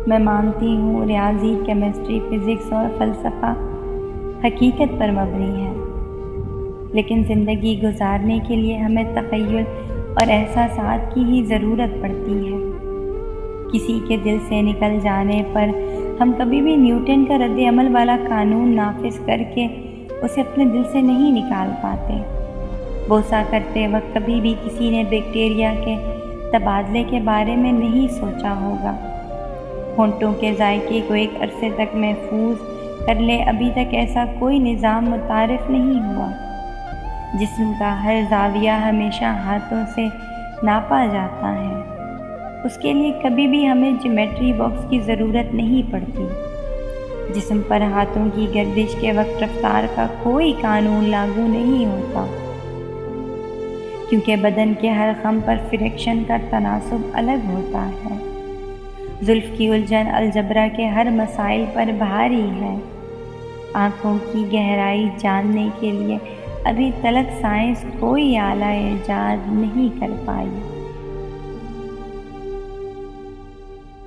میں مانتی ہوں ریاضی، کیمسٹری، فزکس اور فلسفہ حقیقت پر مبنی ہے، لیکن زندگی گزارنے کے لیے ہمیں تخیل اور احساسات کی ہی ضرورت پڑتی ہے۔ کسی کے دل سے نکل جانے پر ہم کبھی بھی نیوٹن کا رد عمل والا قانون نافذ کر کے اسے اپنے دل سے نہیں نکال پاتے۔ بوسہ کرتے وقت کبھی بھی کسی نے بیکٹیریا کے تبادلے کے بارے میں نہیں سوچا ہوگا۔ ہونٹوں کے ذائقے کو ایک عرصے تک محفوظ کر لے، ابھی تک ایسا کوئی نظام متعارف نہیں ہوا۔ جسم کا ہر زاویہ ہمیشہ ہاتھوں سے ناپا جاتا ہے، اس کے لیے کبھی بھی ہمیں جیومیٹری باکس کی ضرورت نہیں پڑتی۔ جسم پر ہاتھوں کی گردش کے وقت رفتار کا کوئی قانون لاگو نہیں ہوتا، کیونکہ بدن کے ہر خم پر فریکشن کا تناسب الگ ہوتا ہے۔ زلف کی الجھن الجبرا کے ہر مسائل پر بھاری ہے۔ آنکھوں کی گہرائی جاننے کے لیے ابھی تلک سائنس کوئی اعلیٰ ایجاد نہیں کر پائی۔